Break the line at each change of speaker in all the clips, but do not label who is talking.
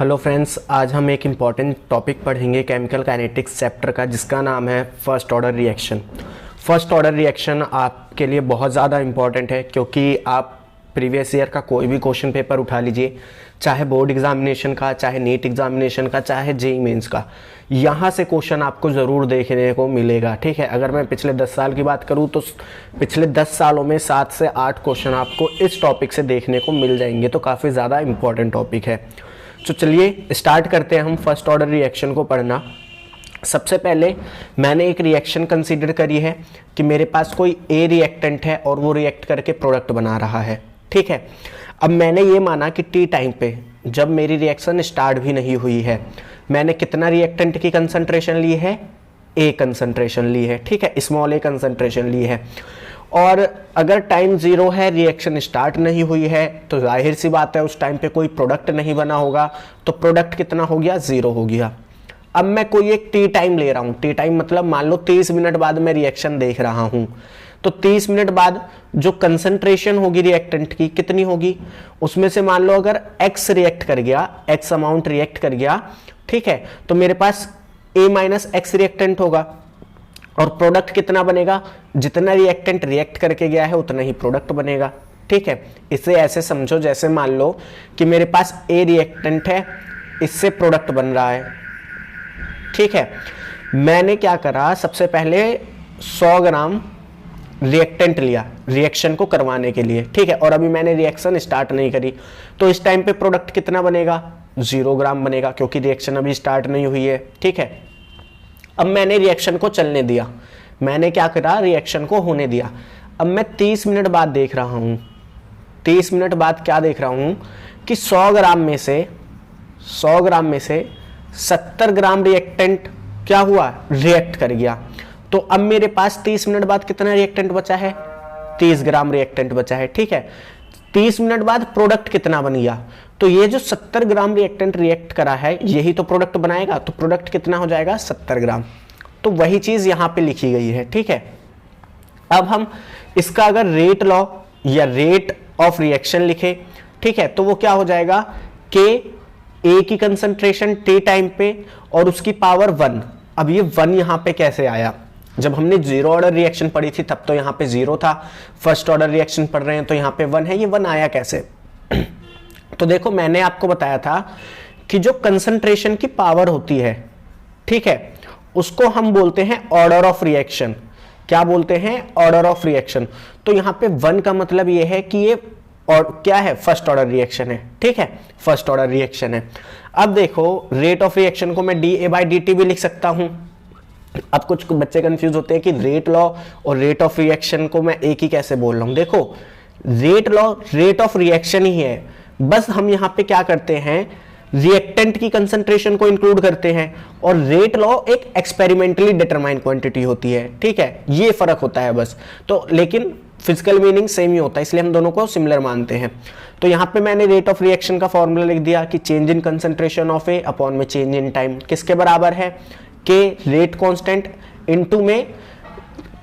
Hello friends, आज हम एक इम्पॉर्टेंट टॉपिक पढ़ेंगे केमिकल काइनेटिक्स चैप्टर का, जिसका नाम है first order reaction. First order reaction आपके लिए बहुत ज़्यादा इम्पॉर्टेंट है, क्योंकि आप प्रीवियस ईयर का कोई भी क्वेश्चन पेपर उठा लीजिए, चाहे बोर्ड एग्जामिनेशन का, चाहे नीट एग्जामिनेशन का, चाहे जेईई मेंस का, यहाँ से क्वेश्चन आपको ज़रूर देखने को मिलेगा। ठीक है, अगर मैं पिछले 10 साल की बात करूँ तो पिछले 10 सालों में 7 से 8 क्वेश्चन आपको इस टॉपिक से देखने को मिल जाएंगे, तो काफ़ी ज़्यादा इम्पॉर्टेंट टॉपिक है। तो चलिए स्टार्ट करते हैं हम फर्स्ट ऑर्डर रिएक्शन को पढ़ना। सबसे पहले मैंने एक रिएक्शन कंसीडर करी है कि मेरे पास कोई ए रिएक्टेंट है और वो रिएक्ट करके प्रोडक्ट बना रहा है। ठीक है, अब मैंने ये माना कि टी टाइम पे जब मेरी रिएक्शन स्टार्ट भी नहीं हुई है, मैंने कितना रिएक्टेंट की कंसंट्रेशन ली है, ए कंसंट्रेशन ली है। ठीक है, स्मॉल ए कंसंट्रेशन ली है। और अगर टाइम 0 है, रिएक्शन स्टार्ट नहीं हुई है, तो जाहिर सी बात है उस टाइम पे कोई प्रोडक्ट नहीं बना होगा, तो प्रोडक्ट कितना हो गया, 0 हो गया। अब मैं कोई एक टी टाइम ले रहा हूं, टी टाइम मतलब मान लो 30 मिनट बाद मैं रिएक्शन देख रहा हूं, तो 30 मिनट बाद जो कंसंट्रेशन होगी रिएक्टेंट की कितनी होगी, उसमें से मान लो अगर x रिएक्ट कर गया, x अमाउंट रिएक्ट कर गया, ठीक है, तो मेरे पास a माइनस एक्स रिएक्टेंट होगा और प्रोडक्ट कितना बनेगा, जितना रिएक्टेंट रिएक्ट करके गया है उतना ही प्रोडक्ट बनेगा। ठीक है, इसे ऐसे समझो जैसे मान लो कि मेरे पास ए रिएक्टेंट है, इससे प्रोडक्ट बन रहा है। ठीक है, मैंने क्या करा, सबसे पहले 100 ग्राम रिएक्टेंट लिया रिएक्शन को करवाने के लिए। ठीक है, और अभी मैंने रिएक्शन स्टार्ट नहीं करी, तो इस टाइम पे प्रोडक्ट कितना बनेगा, 0 ग्राम बनेगा, क्योंकि रिएक्शन अभी स्टार्ट नहीं हुई है। ठीक है, अब मैंने रिएक्शन को चलने दिया, मैंने क्या करा, रिएक्शन को होने दिया। अब मैं 30 मिनट बाद देख रहा हूं, 30 मिनट बाद क्या देख रहा हूं कि 100 ग्राम में से 70 ग्राम रिएक्टेंट क्या हुआ, रिएक्ट कर गया। तो अब मेरे पास 30 मिनट बाद कितना रिएक्टेंट बचा है, 30 ग्राम रिएक्टेंट बचा है। ठीक है, 30 मिनट बाद प्रोडक्ट कितना बन गया, तो ये जो 70 ग्राम रिएक्टेंट रिएक्ट करा है यही तो प्रोडक्ट बनाएगा, तो प्रोडक्ट कितना हो जाएगा, 70 ग्राम। तो वही चीज यहां पे लिखी गई है। ठीक है, अब हम इसका अगर रेट लॉ या रेट ऑफ रिएक्शन लिखे, ठीक है, तो वो क्या हो जाएगा, के ए की कंसंट्रेशन टी टाइम पे और उसकी पावर 1। अब ये 1 यहां पे कैसे आया, जब हमने 0 ऑर्डर रिएक्शन पढ़ी थी तब तो यहाँ पे 0 था, फर्स्ट ऑर्डर रिएक्शन पढ़ रहे हैं तो यहाँ पे 1 है, ये 1 आया कैसे। तो देखो, मैंने आपको बताया था कि जो कंसंट्रेशन की पावर होती है, ठीक है, उसको हम बोलते हैं ऑर्डर ऑफ रिएक्शन। क्या बोलते हैं, ऑर्डर ऑफ रिएक्शन। तो यहाँ पे 1 का मतलब ये है कि ये और क्या है, फर्स्ट ऑर्डर रिएक्शन है। ठीक है, फर्स्ट ऑर्डर रिएक्शन है। अब देखो, रेट ऑफ रिएक्शन को मैं dA/dt भी लिख सकता हूं। अब कुछ बच्चे कंफ्यूज होते हैं कि रेट लॉ और रेट ऑफ रिएक्शन को मैं एक ही कैसे बोल रहा हूं। देखो, rate law rate of reaction ही है, बस हम यहां पे क्या करते हैं, रिएक्टेंट की कंसंट्रेशन को इंक्लूड करते हैं, और रेट लॉ एक एक्सपेरिमेंटली डिटरमाइन क्वांटिटी होती है। ठीक है, ये फर्क होता है बस। तो लेकिन फिजिकल मीनिंग सेम ही होता है, इसलिए हम दोनों को सिमिलर मानते हैं। तो यहां पे मैंने रेट ऑफ रिएक्शन का फॉर्मूला लिख दिया कि change in concentration of A upon में चेंज इन टाइम किसके बराबर है, के रेट कांस्टेंट इनटू में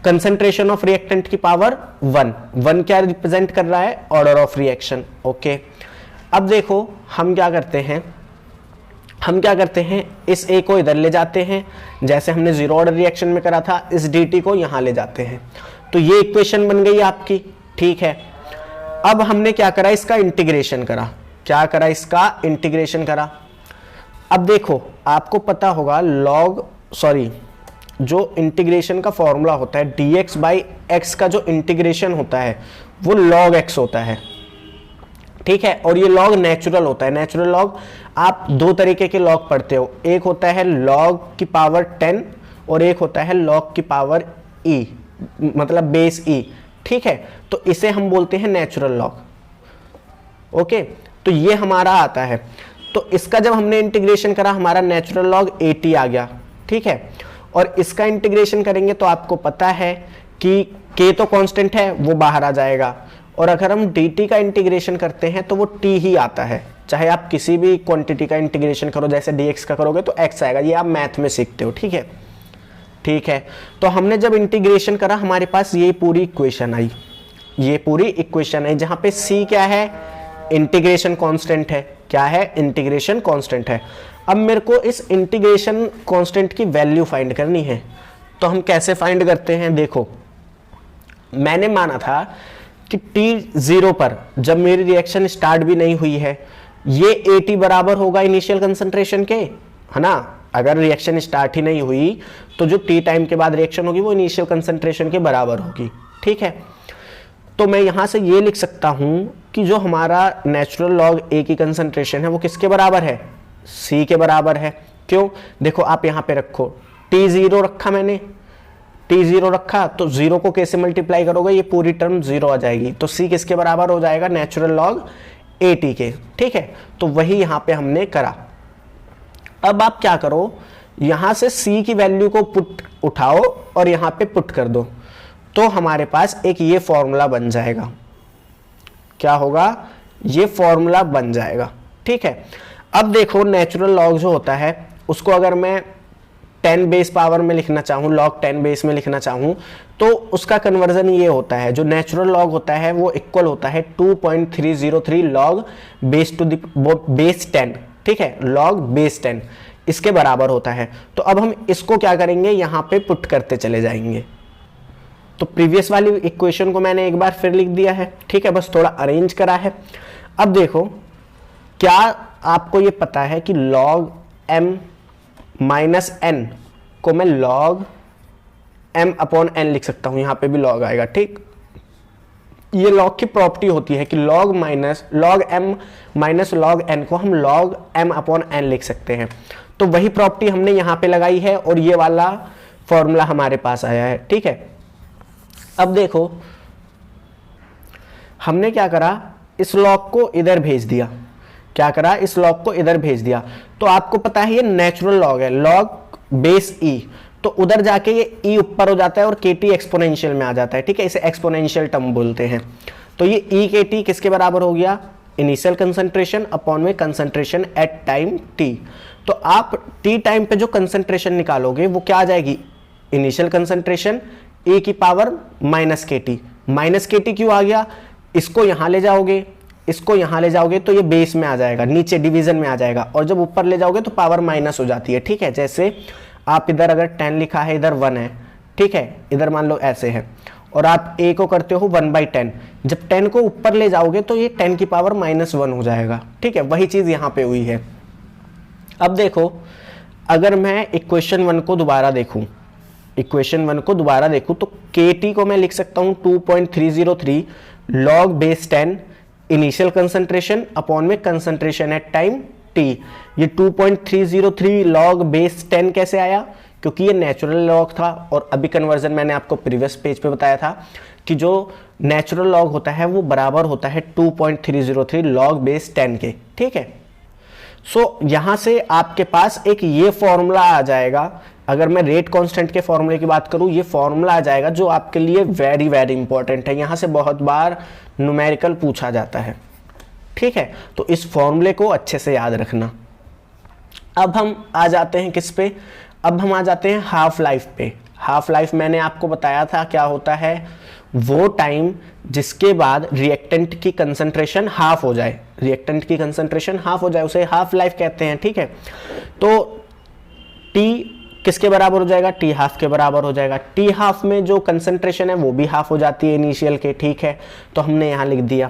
कंसंट्रेशन ऑफ रिएक्टेंट की पावर 1 क्या रिप्रेजेंट कर रहा है, ऑर्डर ऑफ रिएक्शन। ओके, अब देखो हम क्या करते हैं, इस ए को इधर ले जाते हैं, जैसे हमने 0 ऑर्डर रिएक्शन में करा था, इस dt को यहां ले जाते हैं, तो ये इक्वेशन बन गई आपकी। ठीक है, अब हमने क्या करा, इसका इंटीग्रेशन करा। क्या करा, इसका इंटीग्रेशन करा। अब देखो, आपको पता होगा जो इंटीग्रेशन का फॉर्मूला होता है, dx/x का जो इंटीग्रेशन होता है वो log x होता है। ठीक है, और ये लॉग नेचुरल होता है। नेचुरल लॉग आप 2 तरीके के लॉग पढ़ते हो, एक होता है लॉग की पावर 10 और एक होता है लॉग की पावर e, मतलब बेस e। ठीक है, तो इसे हम बोलते हैं नेचुरल लॉग। ओके, तो ये हमारा आता है। तो इसका जब हमने इंटीग्रेशन करा, हमारा नेचुरल लॉग 80 आ गया। ठीक है, और इसका इंटीग्रेशन करेंगे तो आपको पता है कि k तो कांस्टेंट है, वो बाहर आ जाएगा, और अगर हम dt का इंटीग्रेशन करते हैं तो वो t ही आता है। चाहे आप किसी भी क्वांटिटी का इंटीग्रेशन करो, जैसे dx का करोगे तो x आएगा, ये आप मैथ में सीखते हो। ठीक है, ठीक है, तो हमने जब इंटीग्रेशन करा, हमारे पास ये पूरी इक्वेशन आई, जहां पे c क्या है, इंटीग्रेशन कांस्टेंट है। क्या है, इंटीग्रेशन कांस्टेंट है। अब मेरे को इस इंटीग्रेशन कांस्टेंट की वैल्यू फाइंड करनी है, तो हम कैसे फाइंड करते हैं, देखो मैंने माना था कि t0 पर जब मेरी रिएक्शन स्टार्ट भी नहीं हुई है, ये AT बराबर होगा इनिशियल कंसंट्रेशन के, है ना। अगर रिएक्शन स्टार्ट ही नहीं हुई तो जो t टाइम के बाद रिएक्शन होगी वो इनिशियल कंसंट्रेशन के बराबर होगी, ठीक है। तो मैं यहां से ये लिख सकता हूं कि जो हमारा नेचुरल लॉग A की कंसंट्रेशन है वो किसके बराबर है, C के बराबर है। क्यों, देखो आप यहां पे रखो, t0 रखा मैंने, t0 रखा तो 0 को कैसे मल्टीप्लाई करोगे, ये पूरी टर्म 0 आ जाएगी, तो C किसके बराबर हो जाएगा, नेचुरल लॉग AT के, ठीक है। तो वही यहां पे हमने करा। अब आप क्या करो, यहां से C की वैल्यू को पुट उठाओ और यहां पे पुट कर दो, तो हमारे पास एक ये फॉर्मूला बन जाएगा। क्या होगा, ये फॉर्मूला बन जाएगा, ठीक है। अब देखो नेचुरल लॉग जो होता है उसको अगर मैं 10 बेस पावर में लिखना चाहूँ, लॉग 10 बेस में लिखना चाहूँ, तो उसका कन्वर्जन ये होता है, जो नेचुरल लॉग होता है वो इक्वल होता है 2.303 log base to the base 10, ठीक है, लॉग बेस 10 इसके बराबर होता है। तो अब हम इसको क्या करेंगे, यहाँ पे पुट करते चले जाएंगे। तो प्रीवियस वाली इक्वेशन को मैंने एक बार फिर लिख दिया है, ठीक है, बस थोड़ा अरेंज करा है। अब देखो, क्या आपको ये पता है कि log m माइनस n को मैं log m अपॉन n लिख सकता हूं, यहां पे भी log आएगा, ठीक। ये log की प्रॉपर्टी होती है कि log m minus log n को हम log m अपॉन n लिख सकते हैं। तो वही प्रॉपर्टी हमने यहां पे लगाई है और ये वाला फॉर्मूला हमारे पास आया है, ठीक है। अब देखो हमने क्या करा, इस लॉग को इधर भेज दिया, क्या करा, इस लॉग को इधर भेज दिया। तो आपको पता है ये नेचुरल लॉग है, लॉग बेस e, तो उधर जाके ये e ऊपर हो जाता है और kt एक्सपोनेंशियल में आ जाता है, ठीक है, इसे एक्सपोनेंशियल टर्म बोलते हैं। तो ये e kt किसके बराबर हो गया, इनिशियल कंसंट्रेशन अपॉन में कंसंट्रेशन एट टाइम t। तो आप t टाइम पे जो कंसंट्रेशन निकालोगे वो क्या आ जाएगी, इनिशियल कंसंट्रेशन e की पावर माइनस के टी क्यों आ गया, इसको यहां ले जाओगे, इसको यहां ले जाओगे तो ये बेस में आ जाएगा, नीचे डिवीजन में आ जाएगा, और जब ऊपर ले जाओगे तो पावर माइनस हो जाती है, ठीक है। जैसे आप इधर अगर 10 लिखा है, इधर 1 है, ठीक है, इधर मान लो ऐसे है, और आप a को करते हो 1/10, जब 10 को ऊपर ले जाओगे तो ये 10 की पावर -1 हो जाएगा, ठीक है। वही चीज यहां पे हुई है। अब देखो, अगर मैं इक्वेशन 1 को दोबारा देखूं, तो kt को मैं लिख सकता हूं 2.303 log base 10 initial concentration upon में कंसंट्रेशन एट टाइम t। ये 2.303 log बेस 10 कैसे आया, क्योंकि ये नेचुरल लॉग था, और अभी कन्वर्जन मैंने आपको प्रीवियस पेज पे बताया था कि जो नेचुरल लॉग होता है वो बराबर होता है 2.303 log बेस 10 के, ठीक है। सो यहां से आपके पास एक ये फॉर्मूला आ जाएगा। अगर मैं रेट कांस्टेंट के फॉर्मूले की बात करूं, ये फॉर्मूला आ जाएगा जो आपके लिए वेरी वेरी इंपॉर्टेंट है, यहां से बहुत बार न्यूमेरिकल पूछा जाता है, ठीक है। तो इस फॉर्मूले को अच्छे से याद रखना। अब हम आ जाते हैं किस पे, अब हम आ जाते हैं हाफ लाइफ पे। हाफ लाइफ मैंने आपको बताया था क्या होता है, वो टाइम जिसके बाद रिएक्टेंट की कंसंट्रेशन हाफ हो जाए, उसे हाफ लाइफ कहते हैं, ठीक है। तो T किसके बराबर हो जाएगा, T हाफ के बराबर हो जाएगा। T हाफ में जो कंसंट्रेशन है वो भी हाफ हो जाती है इनिशियल के, ठीक है, तो हमने यहाँ लिख दिया।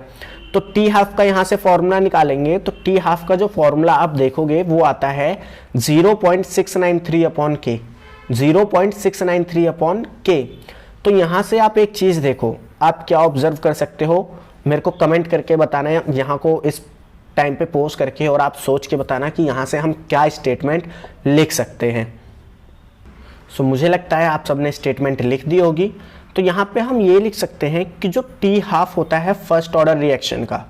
तो T हाफ का यहाँ से फॉर्मूला निकालेंगे, तो T हाफ का जो फॉर्मूला आप देखोगे वो आता है 0.693 अपॉन K, 0.693 अपॉन K। तो यहाँ से आप एक चीज़ देखो, आप क्या ऑब्जर्व कर सकते हो, मेरे को कमेंट करके बताना है यहाँ को इस टाइम पे पोस्ट करके, और आप सोच के बताना कि यहाँ से हम क्या स्टेटमेंट लिख सकते हैं। सो मुझे लगता है आप सबने स्टेटमेंट लिख दी होगी। तो यहाँ पे हम ये लिख सकते हैं कि जो T हाफ होता है फर्स्ट ऑर्डर रिएक्शन का,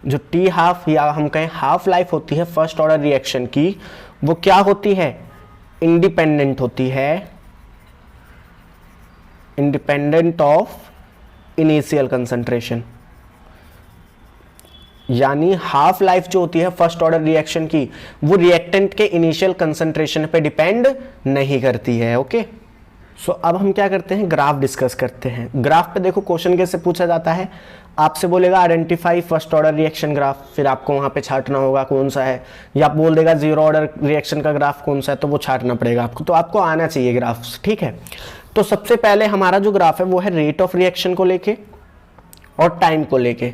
जो T हाफ या हम कहें हाफ लाइफ होती है फर्स्ट ऑर्डर रिएक्शन की, वो क्या होती है, इंडिपेंडेंट होती है, इंडिपेंडेंट ऑफ इनिशियल कंसंट्रेशन। यानी हाफ लाइफ जो होती है फर्स्ट ऑर्डर रिएक्शन की, वो रिएक्टेंट के इनिशियल कंसंट्रेशन पे डिपेंड नहीं करती है, ओके। सो अब हम क्या करते हैं, ग्राफ डिस्कस करते हैं। ग्राफ पे देखो क्वेश्चन कैसे पूछा जाता है, आपसे बोलेगा identify first order reaction graph, फिर आपको वहाँ पे छांटना होगा कौन सा है, या आप बोल देगा जीरो ऑर्डर रिएक्शन का ग्राफ कौन सा है, तो वो छांटना पड़ेगा आपको। तो आपको आना चाहिए ग्राफ्स, ठीक है। तो सबसे पहले हमारा जो ग्राफ है वो है रेट ऑफ रिएक्शन को लेके और टाइम को लेके,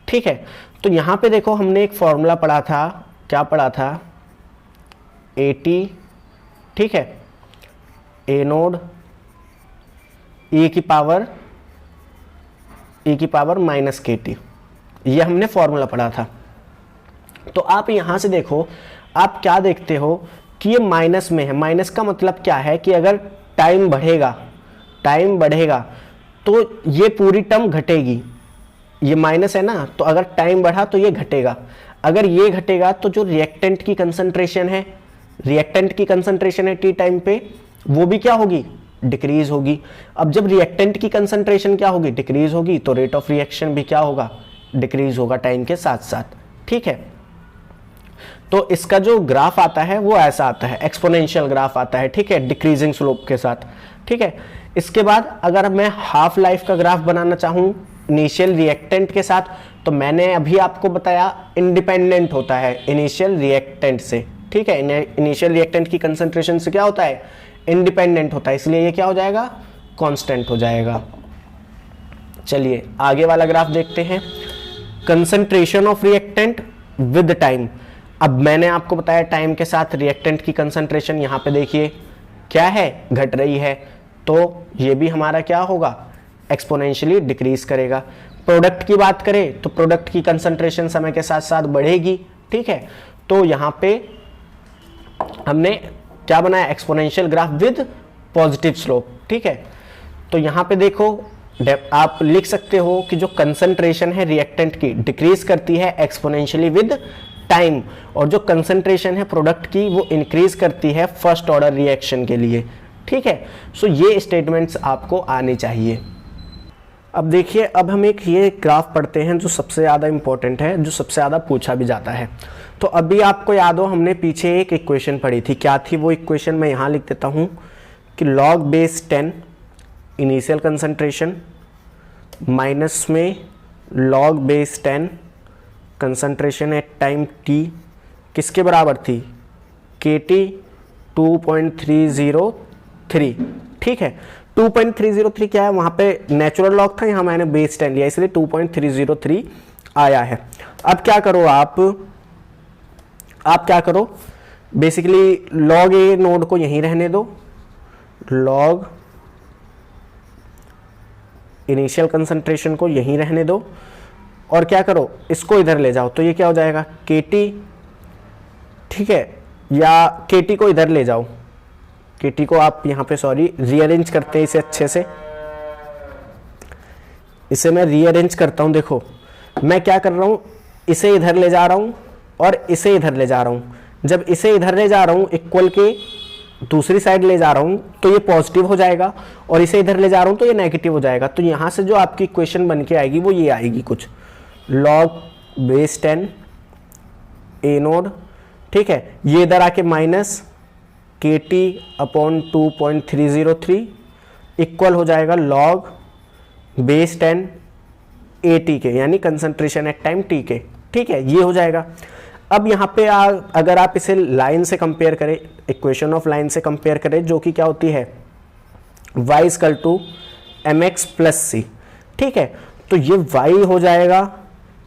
ठीक है। तो यहाँ पे देखो हमने एक फॉर्मूला पढ़ा था, क्या पढ़ा था, AT, ठीक है, ए नोड e की पावर माइनस KT, ये हमने फॉर्मूला पढ़ा था। तो आप यहां से देखो, आप क्या देखते हो कि ये माइनस में है। माइनस का मतलब क्या है कि अगर टाइम बढ़ेगा तो ये पूरी टर्म घटेगी, ये माइनस है ना, तो अगर टाइम बढ़ा तो ये घटेगा। अगर ये घटेगा तो जो रिएक्टेंट की कंसंट्रेशन है टी टाइम पे, वो भी क्या होगी, डिक्रीज होगी। अब जब रिएक्टेंट की कंसंट्रेशन क्या होगी, डिक्रीज होगी, तो रेट ऑफ रिएक्शन भी क्या होगा, डिक्रीज होगा टाइम के साथ साथ, ठीक है। तो इसका जो ग्राफ आता है वो ऐसा आता है, एक्सपोनेंशियल ग्राफ आता है, ठीक है, डिक्रीजिंग स्लोप के साथ, ठीक है। इसके बाद अगर मैं हाफ लाइफ का ग्राफ बनाना चाहूँ इनिशियल रिएक्टेंट के साथ, तो मैंने अभी आपको बताया इंडिपेंडेंट होता है इनिशियल रिएक्टेंट से, ठीक है। इनिशियल रिएक्टेंट की कंसंट्रेशन से क्या होता है, इंडिपेंडेंट होता है, इसलिए ये क्या हो जाएगा, कांस्टेंट हो जाएगा। चलिए आगे वाला ग्राफ देखते हैं, concentration of reactant with time. अब मैंने आपको बताया टाइम के साथ रिएक्टेंट की कंसंट्रेशन यहाँ पे देखिए क्या है, घट रही है, तो ये भी हमारा क्या होगा, एक्सपोनेंशियली डिक्रीज करेगा। प्रोडक्ट की बात करें तो प्रोडक्ट की कंसंट्रेशन समय के साथ साथ बढ़ेगी, ठीक है। तो यहाँ पे हमने क्या बनाया, exponential graph with positive slope, ठीक है। तो यहाँ पे देखो आप लिख सकते हो कि जो कंसंट्रेशन है रिएक्टेंट की डिक्रीज करती है एक्सपोनेंशियली विद टाइम, और जो कंसंट्रेशन है प्रोडक्ट की वो इंक्रीज करती है फर्स्ट ऑर्डर रिएक्शन के लिए, ठीक है। सो ये स्टेटमेंट्स आपको आने चाहिए। अब देखिए, अब हम एक ये ग्राफ पढ़ते हैं जो सबसे ज़्यादा इंपॉर्टेंट है, जो सबसे ज़्यादा पूछा भी जाता है। तो अभी आपको याद हो हमने पीछे एक इक्वेशन पढ़ी थी, क्या थी वो इक्वेशन, मैं यहाँ लिख देता हूँ कि log base 10 initial concentration minus में log base 10 concentration at time t किसके बराबर थी, KT 2.303, ठीक है। 2.303 क्या है, वहाँ पे नेचुरल लॉग था, यहाँ मैंने बेस 10 लिया इसलिए 2.303 आया है। अब क्या करो आप क्या करो, बेसिकली log ए नोड को यहीं रहने दो, log इनिशियल कंसंट्रेशन को यहीं रहने दो, और क्या करो इसको इधर ले जाओ, तो ये क्या हो जाएगा KT, ठीक है, या KT को इधर ले जाओ, KT को आप यहाँ पे सॉरी रीअरेंज करते हैं इसे अच्छे से, इसे मैं रीअरेंज करता हूँ। देखो मैं क्या कर रहा हूँ, इसे इधर ले जा रहा हूँ और इसे इधर ले जा रहा हूँ। जब इसे इधर ले जा रहा हूँ इक्वल के दूसरी साइड ले जा रहा हूँ तो ये पॉजिटिव हो जाएगा, और इसे इधर ले जा रहा हूँ तो ये नेगेटिव हो जाएगा। तो यहाँ से जो आपकी इक्वेशन बन के आएगी वो ये आएगी कुछ, log बेस 10 ए नोड, ठीक है, ये इधर आके माइनस KT अपॉन 2.303 इक्वल हो जाएगा log बेस 10 AT के, यानी कंसंट्रेशन एट टाइम T के, ठीक है, ये हो जाएगा। अब यहाँ पे अगर आप इसे लाइन से कंपेयर करें, इक्वेशन ऑफ लाइन से कंपेयर करें, जो कि क्या होती है y equal to mx plus c, ठीक है। तो ये y हो जाएगा,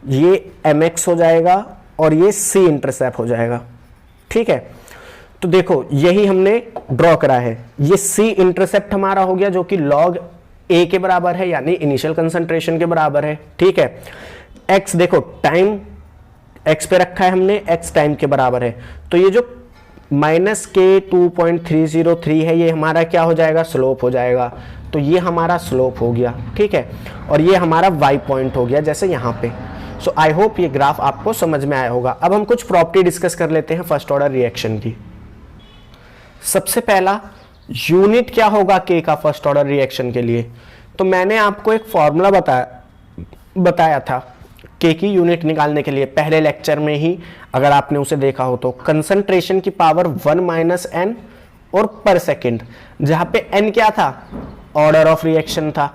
ये mx हो जाएगा और ये c इंटरसेप्ट हो जाएगा, ठीक है। तो देखो यही हमने ड्रॉ करा है, ये c इंटरसेप्ट हमारा हो गया जो कि log a के बराबर है, यानी इनिशियल कंसंट्रेशन के बराबर है, ठीक है। x देखो टाइम x पे रखा है हमने, x टाइम के बराबर है, तो ये जो माइनस के 2.303 है ये हमारा क्या हो जाएगा, स्लोप हो जाएगा। तो ये हमारा स्लोप हो गया, ठीक है, और ये हमारा y पॉइंट हो गया जैसे यहाँ पे। सो आई होप ये ग्राफ आपको समझ में आया होगा। अब हम कुछ प्रॉपर्टी डिस्कस कर लेते हैं फर्स्ट ऑर्डर रिएक्शन की। सबसे पहला यूनिट क्या होगा k का फर्स्ट ऑर्डर रिएक्शन के लिए, तो मैंने आपको एक फॉर्मूला बताया था k की यूनिट निकालने के लिए पहले लेक्चर में ही, अगर आपने उसे देखा हो तो, कंसंट्रेशन की पावर 1 माइनस n और पर सेकेंड, जहां पे n क्या था, ऑर्डर ऑफ रिएक्शन था,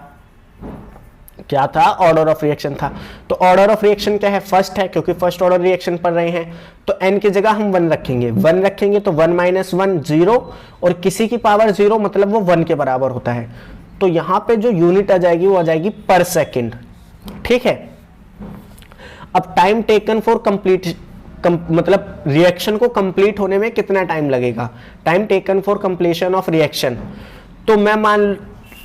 क्या था, ऑर्डर ऑफ रिएक्शन था। तो ऑर्डर ऑफ रिएक्शन क्या है, फर्स्ट है, क्योंकि फर्स्ट ऑर्डर रिएक्शन पढ़ रहे हैं। तो n की जगह हम 1 रखेंगे, 1 रखेंगे तो 1 - 1 0, और किसी की पावर 0 मतलब वो 1 के बराबर होता है। तो यहां पे जो यूनिट आ जाएगी वो आ जाएगी पर सेकेंड। ठीक है, अब टाइम टेकन फॉर कंप्लीट मतलब रिएक्शन को कंप्लीट होने में कितना टाइम लगेगा, time taken for completion of reaction. तो मैं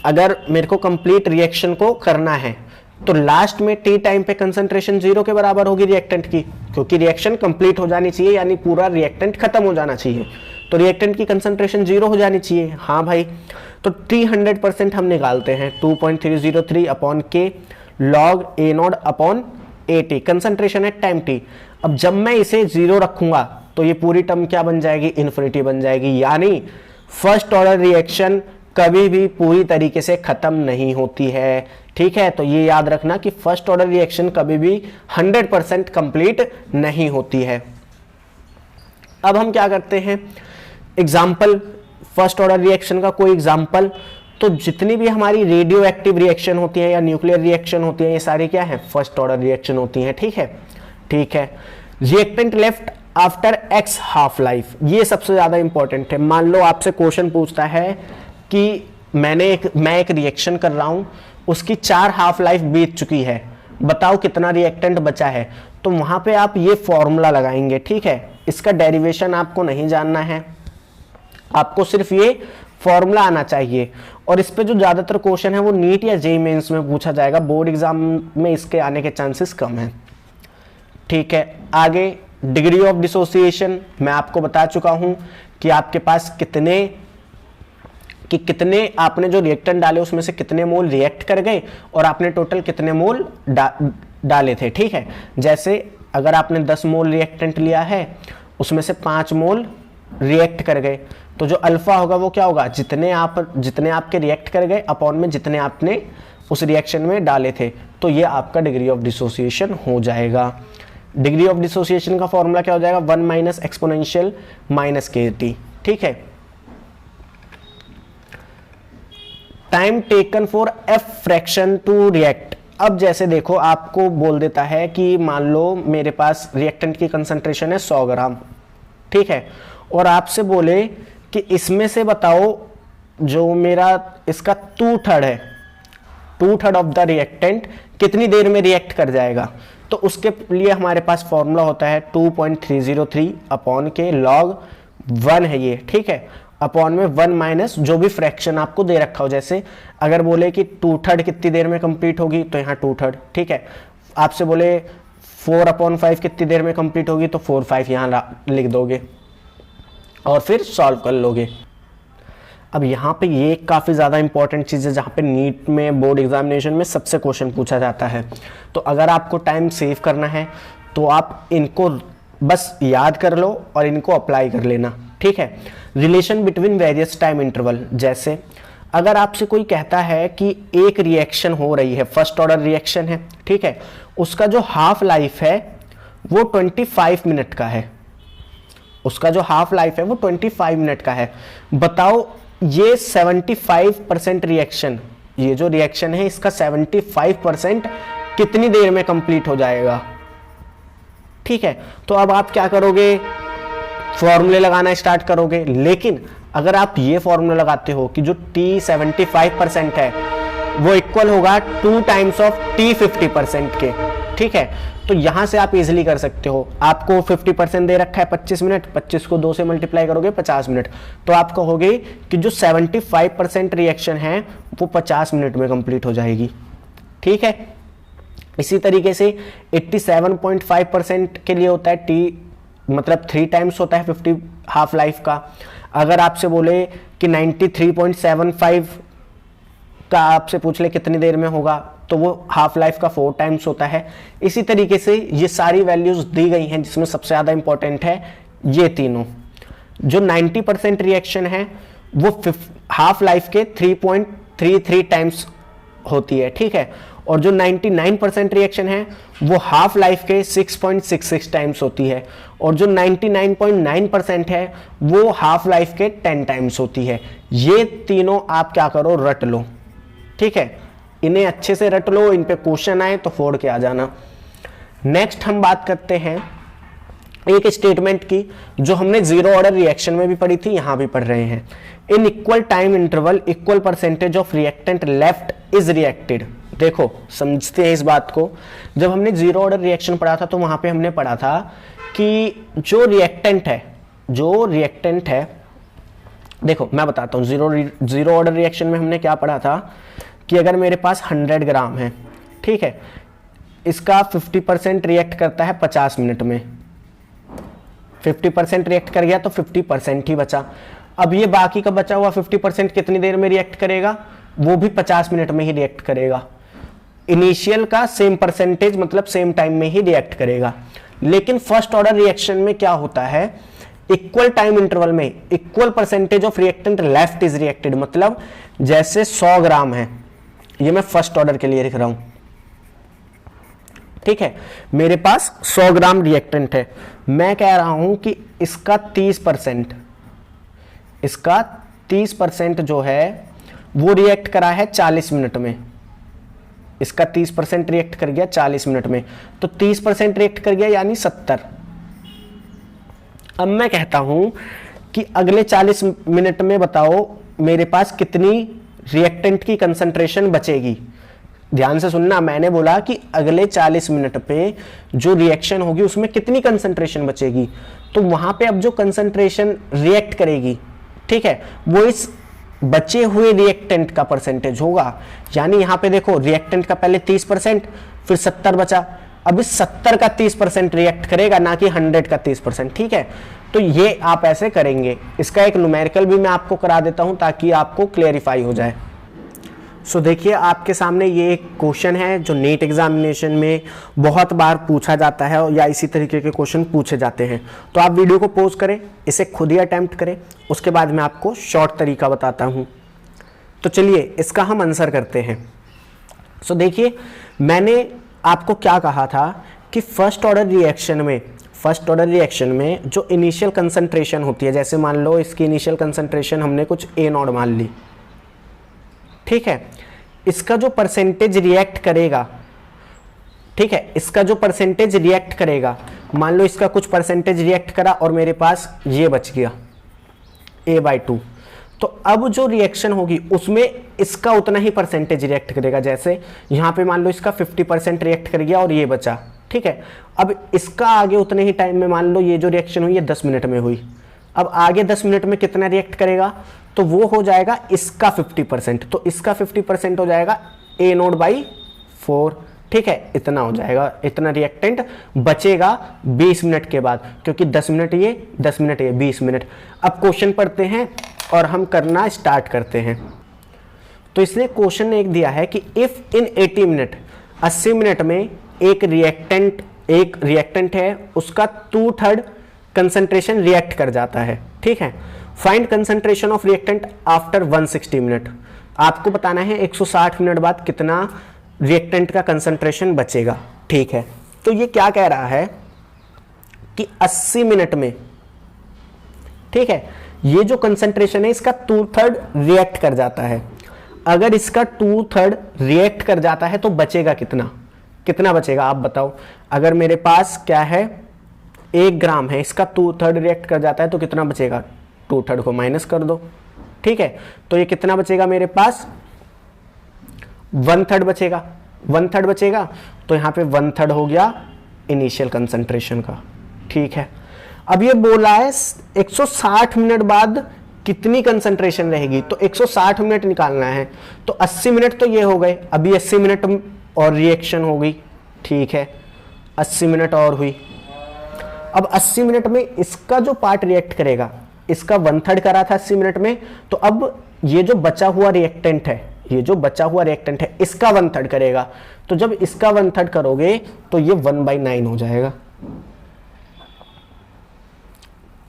अगर मेरे को कंप्लीट रिएक्शन को करना है तो लास्ट में टी टाइम पे कंसंट्रेशन 0 के बराबर होगी रिएक्टेंट की, क्योंकि रिएक्शन कंप्लीट हो जानी चाहिए, यानी पूरा रिएक्टेंट खत्म हो जाना चाहिए। तो रिएक्टेंट की कंसंट्रेशन 0 हो जानी चाहिए। हाँ भाई, तो टी 100% हम निकालते हैं 2.303 अपॉन के log A0 upon AT, concentration है टाइम टी। अब जब मैं इसे 0 रखूंगा तो ये पूरी टर्म क्या बन जाएगी, इन्फिनिटी बन जाएगी। यानी फर्स्ट ऑर्डर रिएक्शन कभी भी पूरी तरीके से खत्म नहीं होती है। ठीक है, तो ये याद रखना कि फर्स्ट ऑर्डर रिएक्शन कभी भी 100% कंप्लीट नहीं होती है। अब हम क्या करते हैं, एग्जाम्पल, फर्स्ट ऑर्डर रिएक्शन का कोई एग्जाम्पल। तो जितनी भी हमारी रेडियो एक्टिव रिएक्शन होती है या न्यूक्लियर रिएक्शन होती है, ये सारी क्या है, फर्स्ट ऑर्डर रिएक्शन होती हैं। ठीक है, ठीक है। Reactant left after x half life, ये सबसे ज्यादा इंपॉर्टेंट है। मान लो आपसे क्वेश्चन पूछता है कि मैं एक रिएक्शन कर रहा हूं, उसकी 4 हाफ लाइफ बीत चुकी है, बताओ कितना रिएक्टेंट बचा है। तो वहां पे आप ये फॉर्मूला लगाएंगे। ठीक है, इसका डेरिवेशन आपको नहीं जानना है, आपको सिर्फ ये फॉर्मूला आना चाहिए। और इस पे जो ज्यादातर क्वेश्चन है वो नीट या जेईई मेंस में पूछा जाएगा, बोर्ड एग्जाम में इसके आने के चांसेस कम है। ठीक है, आगे डिग्री ऑफ डिसोसिएशन मैं आपको बता चुका हूं कि आपके पास कितने आपने जो रिएक्टेंट डाले उसमें से कितने मोल रिएक्ट कर गए और आपने टोटल कितने मोल डाले थे। ठीक है, जैसे अगर आपने 10 मोल रिएक्टेंट लिया है, उसमें से 5 मोल रिएक्ट कर गए, तो जो अल्फा होगा वो क्या होगा, जितने आपके रिएक्ट कर गए अपॉन में जितने आपने उस रिएक्शन में डाले थे। तो ये आपका डिग्री ऑफ डिसोसिएशन हो जाएगा। डिग्री ऑफ डिसोसिएशन का फॉर्मूला क्या हो जाएगा, 1 - एक्सपोनेंशियल माइनस KT। ठीक है, time taken for F fraction to react. अब जैसे देखो, आपको बोल देता है कि मान लो मेरे पास रिएक्टेंट की कंसंट्रेशन है 100 ग्राम। ठीक है, और आपसे बोले कि इसमें से बताओ जो मेरा इसका 2/3 है, 2/3 ऑफ द रिएक्टेंट कितनी देर में रिएक्ट कर जाएगा। तो उसके लिए हमारे पास फॉर्मूला होता है 2.303 अपॉन के लॉग 1 है ये। ठीक है, अपॉन में 1 माइनस जो भी फ्रैक्शन आपको दे रखा हो। जैसे अगर बोले कि 2/3 कितनी देर में कंप्लीट होगी, तो यहाँ 2/3। ठीक है, आपसे बोले 4/5 कितनी देर में कंप्लीट होगी, तो 4/5 यहाँ लिख दोगे और फिर सॉल्व कर लोगे। अब यहाँ पे ये काफ़ी ज़्यादा इंपॉर्टेंट चीज़ है जहाँ पे नीट में बोर्ड एग्जामिनेशन में सबसे क्वेश्चन पूछा जाता है। तो अगर आपको टाइम सेव करना है तो आप इनको बस याद कर लो और इनको अप्लाई कर लेना। ठीक है, relation between various time interval. जैसे अगर आपसे कोई कहता है कि एक रिएक्शन हो रही है, फर्स्ट ऑर्डर रिएक्शन है, ठीक है, उसका जो हाफ लाइफ है वो 25 मिनट का है, उसका जो हाफ लाइफ है वो 25 मिनट का है। बताओ ये 75% रिएक्शन, ये जो रिएक्शन है इसका 75% कितनी देर में कंप्लीट हो जाएगा। ठीक है, तो अब आप क्या करोगे, फॉर्मूले लगाना स्टार्ट करोगे। लेकिन अगर आप ये फॉर्मूला लगाते हो कि जो T 75% है वो इक्वल होगा 2 टाइम्स ऑफ T 50% के, ठीक है, तो यहां से आप इजीली कर सकते हो। आपको 50% दे रखा है 25 मिनट, 25 को 2 से मल्टीप्लाई करोगे 50 मिनट, तो आप कहोगे कि जो 75% रिएक्शन है वो 50 मिनट में कंप्लीट हो जाएगी। ठीक है, इसी तरीके से 87.5% के लिए होता है T, मतलब 3 टाइम्स होता है 50 हाफ लाइफ का। अगर आपसे बोले कि 93.75 का आपसे पूछ ले कितनी देर में होगा, तो वो हाफ लाइफ का 4 टाइम्स होता है। इसी तरीके से ये सारी वैल्यूज दी गई हैं, जिसमें सबसे ज्यादा इंपॉर्टेंट है ये तीनों। जो 90% रिएक्शन है वो हाफ लाइफ के 3.33 टाइम्स होती है। ठीक है, और जो 99% रिएक्शन है वो हाफ लाइफ के 6.66 टाइम्स होती है, और जो 99.9% है वो हाफ लाइफ के 10 टाइम्स होती है। ये तीनों आप क्या करो, रट लो। ठीक है, इन्हें अच्छे से रट लो, इन पे क्वेश्चन आए तो फोड़ के आ जाना। नेक्स्ट हम बात करते हैं एक स्टेटमेंट की जो हमने जीरो ऑर्डर रिएक्शन में भी पढ़ी थी, यहां भी पढ़ रहे हैं। In equal time interval equal percentage of reactant left is reacted. देखो समझते हैं इस बात को, जब हमने जीरो ऑर्डर रिएक्शन पढ़ा था तो वहां पे हमने पढ़ा था कि जो रिएक्टेंट है, देखो मैं बताता हूं, जीरो ऑर्डर रिएक्शन में हमने क्या पढ़ा था कि अगर मेरे पास 100 ग्राम है, ठीक है, इसका 50% रिएक्ट करता है 50 मिनट में, 50% रिएक्ट कर गया तो 50% ही बचा। अब ये बाकी का बचा हुआ 50% कितनी देर में रिएक्ट करेगा, वो भी 50 मिनट में ही रिएक्ट करेगा। इनिशियल का सेम परसेंटेज मतलब सेम टाइम में ही रिएक्ट करेगा। लेकिन फर्स्ट ऑर्डर रिएक्शन में क्या होता है, इक्वल टाइम इंटरवल में equal percentage of reactant left is reacted. मतलब जैसे 100 ग्राम है, ये मैं फर्स्ट ऑर्डर के लिए लिख रहा हूं, ठीक है, मेरे पास 100 ग्राम रिएक्टेंट है, मैं कह रहा हूं कि इसका 30% जो है वो रिएक्ट करा है 40 मिनट में, इसका 30% रिएक्ट कर गया 40 मिनट में, तो 30% रिएक्ट कर गया यानी 70। अब मैं कहता हूं कि अगले 40 मिनट में बताओ मेरे पास कितनी रिएक्टेंट की कंसंट्रेशन बचेगी। ध्यान से सुनना, मैंने बोला कि अगले 40 मिनट पे जो रिएक्शन होगी उसमें कितनी कंसंट्रेशन बचेगी, तो वहां पे अब जो कंसंट्रेशन रिएक्ट करेगी, ठीक है, वो इस बचे हुए रिएक्टेंट का परसेंटेज होगा। यानी यहां पे देखो रिएक्टेंट का पहले 30%, फिर 70 बचा, अब इस 70 का 30% रिएक्ट करेगा, ना कि 100 का 30%, ठीक है। तो ये आप ऐसे करेंगे। इसका एक न्यूमेरिकल भी मैं आपको करा देता हूं ताकि आपको क्लेरिफाई हो जाए। सो देखिए आपके सामने ये एक क्वेश्चन है जो नीट एग्जामिनेशन में बहुत बार पूछा जाता है या इसी तरीके के क्वेश्चन पूछे जाते हैं। तो आप वीडियो को पॉज करें, इसे खुद ही अटेम्प्ट करें, उसके बाद मैं आपको शॉर्ट तरीका बताता हूं। तो चलिए इसका हम आंसर करते हैं। सो देखिए मैंने आपको क्या कहा था कि फर्स्ट ऑर्डर रिएक्शन में जो इनिशियल कंसंट्रेशन होती है, जैसे मान लो इसकी इनिशियल कंसंट्रेशन हमने कुछ A0 मान ली, ठीक है, इसका जो परसेंटेज रिएक्ट करेगा, ठीक है, इसका जो परसेंटेज रिएक्ट करेगा, मान लो इसका कुछ परसेंटेज रिएक्ट करा और मेरे पास ये बच गया A/2, तो अब जो रिएक्शन होगी उसमें इसका उतना ही परसेंटेज रिएक्ट करेगा। जैसे यहां पे मान लो इसका 50% रिएक्ट कर गया और ये बचा, ठीक है, अब इसका आगे उतने ही टाइम में मान लो ये जो रिएक्शन हुई ये 10 मिनट में हुई, अब आगे 10 मिनट में कितना रिएक्ट करेगा, तो वो हो जाएगा इसका 50%, तो इसका 50% हो जाएगा A0/4, ठीक है, इतना हो जाएगा, इतना रिएक्टेंट बचेगा 20 मिनट के बाद, क्योंकि 10 मिनट ये 10 मिनट ये 20 मिनट। अब क्वेश्चन पढ़ते हैं और हम करना स्टार्ट करते हैं। तो इसने क्वेश्चन एक दिया है कि इफ इन 80 मिनट, 80 मिनट में एक रिएक्टेंट है, उसका 2/3 कंसंट्रेशन रिएक्ट कर जाता है, ठीक है, find concentration of reactant after 160 minute. आपको बताना है 160 मिनट बाद कितना रिएक्टेंट का कंसंट्रेशन बचेगा, ठीक है। तो ये क्या कह रहा है कि 80 मिनट में, ठीक है, ये जो कंसंट्रेशन है इसका 2/3 रिएक्ट कर जाता है। अगर इसका 2/3 रिएक्ट कर जाता है तो बचेगा कितना बचेगा आप बताओ। अगर मेरे पास क्या है 1 ग्राम है, इसका 2/3 रिएक्ट कर जाता है तो कितना बचेगा, 2/3 को माइनस कर दो, ठीक है, तो ये कितना बचेगा मेरे पास 1/3 बचेगा, 1/3 बचेगा, तो यहां पे 1/3 हो गया इनिशियल कंसंट्रेशन का, ठीक है। अब ये बोला है 160 मिनट बाद कितनी कंसंट्रेशन रहेगी, तो 160 मिनट निकालना है, तो 80 मिनट तो ये हो गए, अभी 80 मिनट और रिएक्शन हो गई, ठीक है, 80 मिनट और हुई। अब 80 मिनट में इसका जो पार्ट रिएक्ट करेगा, इसका 1/3 करा था 80 मिनट में, तो अब ये जो बचा हुआ रिएक्टेंट है इसका 1/3 करेगा, तो जब इसका 1/3 करोगे तो ये 1/9 हो जाएगा,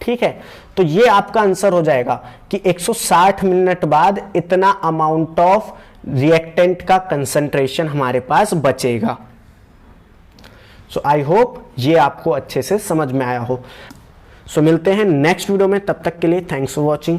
ठीक है। तो ये आपका आंसर हो जाएगा कि 160 मिनट बाद इतना अमाउंट ऑफ रिएक्टेंट का कंसंट्रेशन हमारे पास बचेगा। सो आई होप ये आपको अच्छे से समझ में आया हो। सो मिलते हैं नेक्स्ट वीडियो में, तब तक के लिए थैंक्स फॉर वॉचिंग।